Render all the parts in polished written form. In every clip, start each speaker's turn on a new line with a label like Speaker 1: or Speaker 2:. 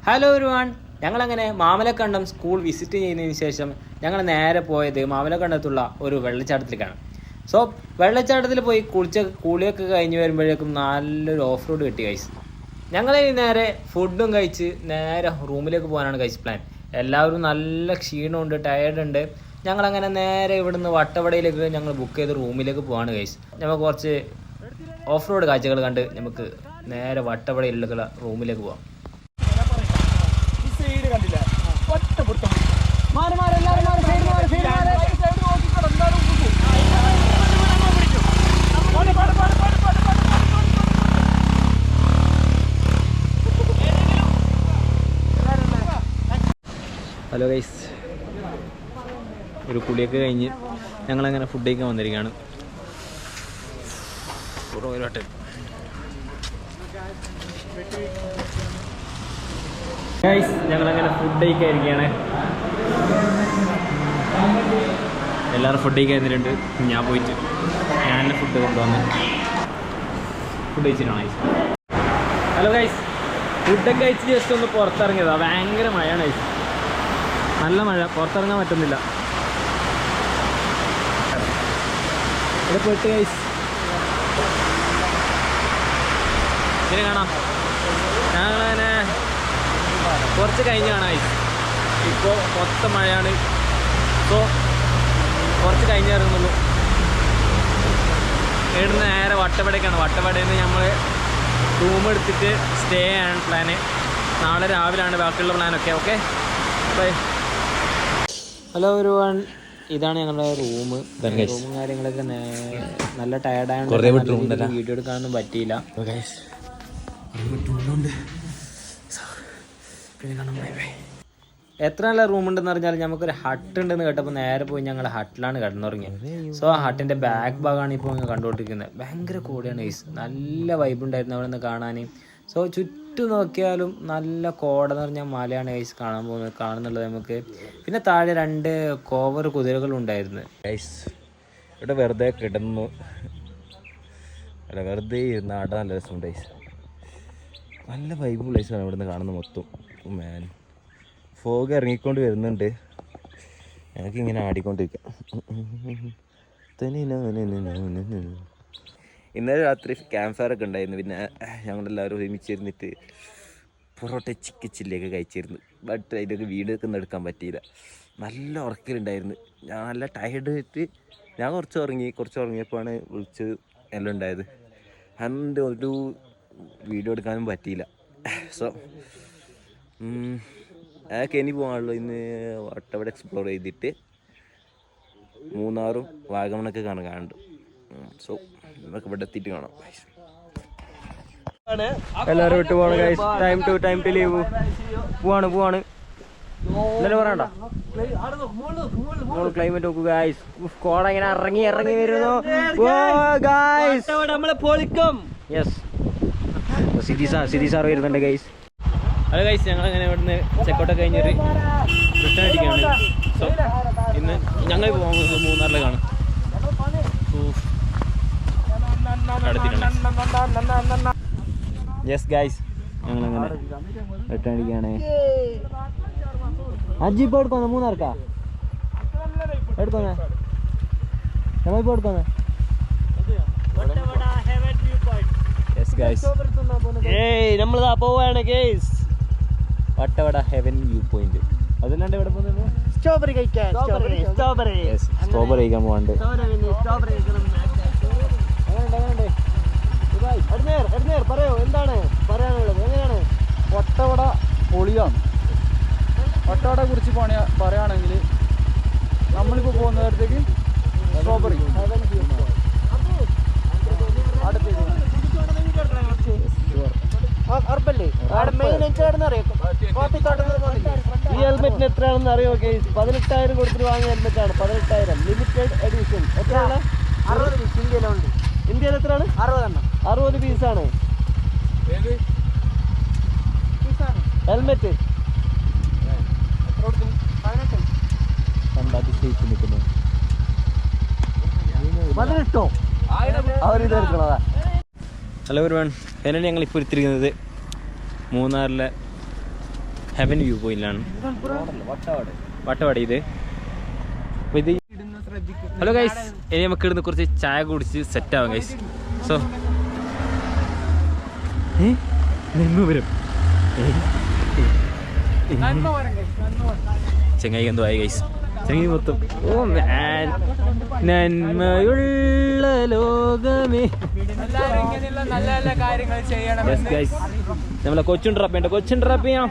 Speaker 1: Hello everyone, ഞങ്ങളങ്ങനെ Mamalakandam school visit ചെയ്യുന്നതിന് ശേഷം ഞങ്ങൾ നേരെ പോയത് മാമലക്കണ്ടത്തുള്ള ഒരു വെള്ളച്ചാട്ടത്തിലേക്കാണ്. സോ വെള്ളച്ചാട്ടത്തിൽ പോയി കുളിയൊക്കെ കഴിഞ്ഞ് വരുമ്പോഴേക്കും നല്ലൊരു ഓഫ് റോഡ് കിട്ടി ഗൈസ്. ഞങ്ങൾ നേരെ ഫുഡും കഴിച്ച് നേരെ റൂമിലേക്ക് പോകാനാണ് ഗൈസ് പ്ലാൻ. എല്ലാവരും നല്ല ക്ഷീണമുണ്ട്, ടയേർഡുണ്ട്. ഞങ്ങളങ്ങനെ നേരെ ഇവിടുന്ന് വട്ടവടയിലേക്ക് ഞങ്ങൾ ബുക്ക് ചെയ്ത് റൂമിലേക്ക് പോവാണ് ഗൈസ്. നമുക്ക് കുറച്ച് ഓഫ് റോഡ് കാഴ്ചകൾ കണ്ട് നമുക്ക് നേരെ വട്ടവടയിലുള്ള റൂമിലേക്ക് പോവാം. ഹലോ ഗൈസ്, ഒരു കുളിയൊക്കെ കഴിഞ്ഞ് ഞങ്ങളങ്ങനെ ഫുഡ് കഴിക്കാൻ വന്നിരിക്കുകയാണ്. ഗൈസ്, ഞങ്ങളങ്ങനെ ഫുഡ് കഴിക്കാതിരിക്കുകയാണ്. എല്ലാവരും ഫുഡ് കഴിക്കാതിരുന്നുണ്ട്. ഞാൻ പോയിട്ട് ഞാൻ ഫുഡ് കൊണ്ടുവന്ന് ഫുഡ് കഴിച്ചിട്ടാണ് ഗൈസ്. ഹലോ ഗൈസ്, ഫുഡൊക്കെ കഴിച്ച് ജസ്റ്റ് ഒന്ന് പുറത്തിറങ്ങിയതാണ്. ഭയങ്കര മഴയാണ് ഗൈസ്, നല്ല മഴ, പുറത്തിറങ്ങാൻ പറ്റുന്നില്ല. ഇവിടെ പോയിട്ട് ഗൈസ് ഇതിനെ കാണാം. ഞങ്ങളങ്ങനെ കുറച്ച് കഴിഞ്ഞ് കാണാം ഗൈസ്. ഇപ്പോൾ മൊത്തം മഴയാണ്. ഇപ്പോൾ കുറച്ച് കഴിഞ്ഞ് ഇറങ്ങുന്നുള്ളൂ. ഇവിടുന്ന് നേരെ വട്ടവടയ്ക്കാണ്. വട്ടവടയിൽ നിന്ന് നമ്മൾ റൂം എടുത്തിട്ട് സ്റ്റേ ആണ് പ്ലാന്. നാളെ രാവിലെയാണ് ബാക്കിയുള്ള പ്ലാനൊക്കെ. Okay, bye. ഹലോ എവരിവൺ, ഇതാണ് ഞങ്ങളുടെ റൂമും കാര്യങ്ങളൊക്കെ. നല്ല ടയർഡായതുകൊണ്ട് വീഡിയോ എടുക്കാനൊന്നും പറ്റിയില്ല. എത്ര നല്ല റൂമുണ്ടെന്ന് പറഞ്ഞാൽ നമുക്കൊരു ഹട്ട് ഉണ്ടെന്ന് കേട്ടപ്പോൾ നേരെ പോയി ഞങ്ങൾ ഹട്ടിലാണ് കിടന്നുറങ്ങിയത്. സോ ആ ഹട്ടിൻ്റെ ബാക്ക് ഭാഗമാണ് ഇപ്പോൾ കണ്ടുകൊണ്ടിരിക്കുന്നത്. ഭയങ്കര കോടയാണ് ഗൈസ്. നല്ല വൈബ് ഉണ്ടായിരുന്നു അവിടെ നിന്ന് കാണാൻ. സോ ചുറ്റും നോക്കിയാലും നല്ല കോട എന്ന് പറഞ്ഞാൽ മലയാണ് ഗൈസ് കാണുന്നുള്ളത് നമുക്ക്. പിന്നെ താഴെ 2 കോവർ കുതിരകളുണ്ടായിരുന്നു ഗൈസ്. ഇവിടെ വെറുതെ കിടന്നു, അല്ല വെറുതെ ഇരുന്ന് ആടാൻ നല്ല രസമുണ്ട് ഗൈസ്. നല്ല വൈബ് പ്ലേസാണ് ഇവിടെ നിന്ന് കാണുന്നത് മൊത്തം. മാൻ, ഫോഗ് ഇറങ്ങിക്കൊണ്ട് വരുന്നുണ്ട്. ഞങ്ങൾക്കിങ്ങനെ ആടിക്കൊണ്ടിരിക്കാം. ഇന്നലെ രാത്രി ക്യാമ്പ് ഫയർ ഒക്കെ ഉണ്ടായിരുന്നു. പിന്നെ ഞങ്ങളെല്ലാവരും ഒരുമിച്ചിരുന്നിട്ട് പൊറോട്ട ചില്ലിയൊക്കെ കഴിച്ചിരുന്നു. ബട്ട് അതിലൊക്കെ വീഡിയോ ഒക്കെ ഒന്നും എടുക്കാൻ പറ്റിയില്ല. നല്ല ഉറക്കലുണ്ടായിരുന്നു. ഞാൻ നല്ല ടയർഡ് ആയിട്ട് ഞാൻ കുറച്ച് ഉറങ്ങിയപ്പോഴാണ് വിളിച്ച് എല്ലാം ഉണ്ടായത്. അതുകൊണ്ട് ഒരു വീഡിയോ എടുക്കാനും പറ്റിയില്ല. സോ അതൊക്കെ ഇനി പോകാനുള്ളൂ. ഇന്ന് വട്ടവട എക്സ്പ്ലോർ ചെയ്തിട്ട് മൂന്നാറും വാഗമണൊക്കെ കാണുന്നുണ്ട്. സോ നമുക്ക് ഇവിടെ എത്തിയിട്ട് കാണാം. എല്ലാവരും വിട്ട് പോവാണ് ഗൈസ്. Time to leave. പോവാണ് ഇന്നലെ പറയണ്ട. ക്ലൈമറ്റ് നോക്കൂ ഗൈസ്. കോട ഇങ്ങനെ ഇറങ്ങി വരുന്നു. യെസ്, സിറ്റി സാർ വരുന്നുണ്ട് ഗൈസ്. അത് ഗൈസ്, ഞങ്ങളങ്ങനെ ഇവിടുന്ന് ചെക്കൗട്ടൊക്കെ കഴിഞ്ഞൊരു റിട്ടേൺ അടിക്കുകയാണ്. സോ ഇന്ന് ഞങ്ങൾ പോകുന്നത് മൂന്നാറിലേക്കാണ്. യെസ് ഗൈസ്, ഞങ്ങളങ്ങനെ റിട്ടേൺ അടിക്കുകയാണ്. അജിപ്പോ എടുക്കുന്ന മൂന്നാർക്കാ എടുക്കുന്ന നമ്മളിപ്പോ എടുക്കുന്ന. നമ്മളിതാ പോവാണ് guys, Vattavada heaven view point. അതല്ലാണ്ട് ഇവിടെ പോകുന്നത് സ്ട്രോബെറി കഴിക്കാൻ പോവാണ്ട്.
Speaker 2: പറയോ, എന്താണ് പറയാനുള്ളത്? എങ്ങനെയാണ് വട്ടവട? പൊളിയാണ്. വട്ടവടയെ കുറിച്ച് പറയുകയാണെങ്കിൽ നമ്മളിപ്പോൾ പോകുന്ന നേരത്തേക്ക് സ്ട്രോബെറി ഈ ഹെൽമെറ്റിന് എത്രയാണെന്ന് അറിയോ ഗൈസ്? 18,000 കൊടുത്തിട്ട് വാങ്ങിയ ഹെൽമെറ്റാണ്. 18,000 ലിമിറ്റഡ് എഡിഷൻ. എത്രയാണ്? 60 പീസ് ഇന്ത്യയിലുണ്ട്. ഇന്ത്യയിൽ എത്രയാണ്? 60 പീസാണ് ഹെൽമെറ്റ്.
Speaker 1: ഹലോ എവരിവൺ, എന്നാണ് ഞങ്ങളിപ്പോൾ എത്തിയിരിക്കുന്നത് മൂന്നാറിലെ ഹെവൻ വ്യൂ പോയിന്റിലാണ്. വട്ടവട ഇത്. അപ്പോൾ ഇത് ഹലോ ഗൈസ്, ഇനി നമുക്ക് ഇവിടുന്ന് കുറച്ച് ചായ കുടിച്ച് സെറ്റ് ആവാം ഗൈസ്. സോ നെന്മപുരം ചെങ്ങായി എന്തോ ആയി ഗൈസ്. ചെങ്ങായി മൊത്തം ഓ മാൻ നന്മയുള്ള ലോകമേ. നമ്മളെ കൊച്ചും ഡ്രോപ്പ് ചെയ്യണ്ട, കൊച്ചും ഡ്രോപ്പ് ചെയ്യാം.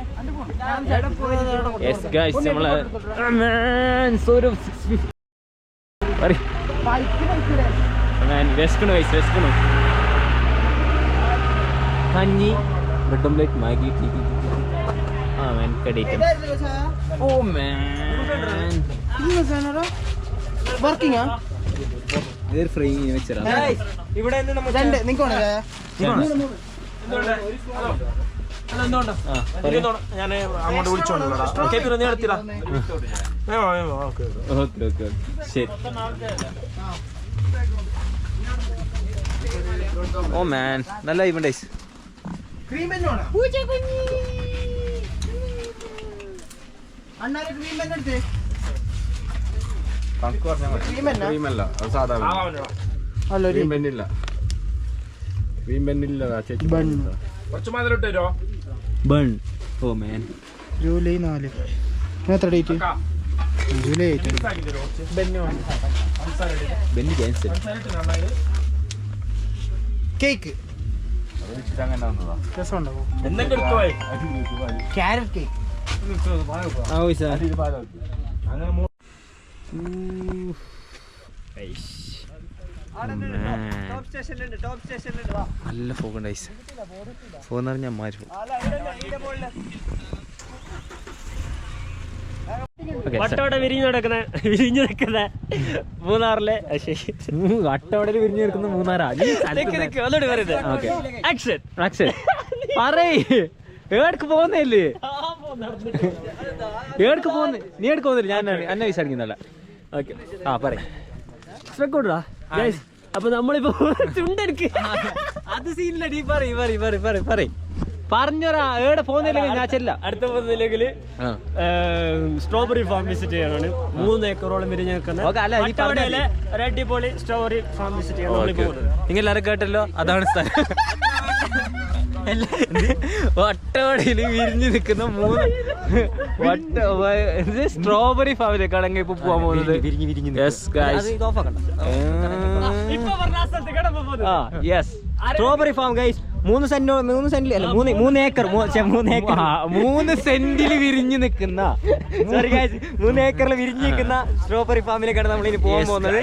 Speaker 1: യെസ് ഗൈസ്, നമ്മളെ വിശക്കണു ഗൈസ്, വിശക്കണു. കഞ്ഞി, ബ്രെഡ് ഓംലെറ്റ്, മാഗി, ആ മാൻ കടയിട്ടം. ഓ മാൻ
Speaker 2: വർക്കിംഗ്
Speaker 1: ഫ്രൈ വെച്ചറാ
Speaker 2: ഇവിടെ ഞാൻ അങ്ങോട്ട് വിളിച്ചോളൂ.
Speaker 1: ശരി. ഓ മാൻ നല്ല ഇവന്റ് ഗൈസ്. ബൺ. ഓ മാൻ
Speaker 2: ജൂലൈ 4 എത്ര date? July 8.
Speaker 1: Benny cancel.
Speaker 2: Cake carrot cake.
Speaker 1: നല്ല ഫോക്കുണ്ട് ഐസ്. ഫോന്ന് പറഞ്ഞാൽ മാറി.
Speaker 3: വട്ടവട വിരിഞ്ഞു നിൽക്കുന്ന മൂന്നാറിലെ
Speaker 1: വട്ടവട വിരിഞ്ഞു നിൽക്കുന്ന മൂന്നാറാ. പറയ് ഏടക്ക് പോകുന്നില്ലേ? ഏടക്ക് പോകുന്ന നീ എടുക്ക് പോകുന്നില്ല. ഞാൻ എന്നെ പൈസ അടിക്കുന്നല്ല. ഓക്കെ ആ പറയ്.
Speaker 3: അപ്പൊ നമ്മളിപ്പോ ചുണ്ടെടുക്ക്.
Speaker 1: അത് സീനില്ലടി. പറയ് പറഞ്ഞോരാ. ഏടെ പോകുന്നില്ലെങ്കിൽ ഞാൻ ചെല്ല.
Speaker 3: അടുത്ത പോകുന്നില്ലെങ്കിൽ സ്ട്രോബെറി ഫാം വിസിറ്റ് ചെയ്യാനാണ്. 3 ഏക്കറോളം വിരിഞ്ഞ് നിൽക്കുന്ന ഒരു അടിപൊളി സ്ട്രോബെറി ഫാം വിസിറ്റ് ചെയ്യാൻ.
Speaker 1: നിങ്ങൾ എല്ലാവരും കേട്ടല്ലോ, അതാണ് സ്ഥലം. വട്ടവടയിൽ വിരിഞ്ഞു നിൽക്കുന്ന 3 സ്ട്രോബെറി ഫാമിലേക്കാണെങ്കിൽ ഇപ്പൊ പോവാൻ പോകുന്നത്.
Speaker 3: സ്ട്രോബെറി ഫാം ഗൈസ് 3
Speaker 1: സെന്റിൽ വിരിഞ്ഞു നിൽക്കുന്ന
Speaker 3: സോറി ഗൈസ് 3 ഏക്കറിൽ വിരിഞ്ഞു നിൽക്കുന്ന സ്ട്രോബെറി ഫാമിലേക്കാണ് നമ്മൾ ഇനി പോകാൻ പോകുന്നത്.